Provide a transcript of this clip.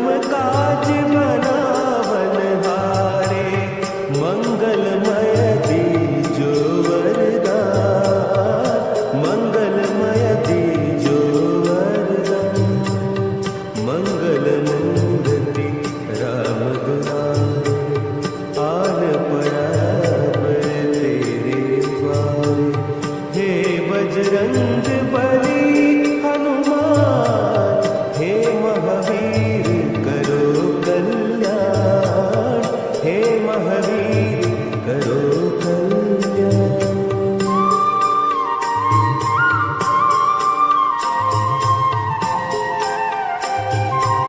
काज बनावन हारे, मंगलमय दीजो वरदान, मंगलमय दीजो वरदान, मंगल मूर्ति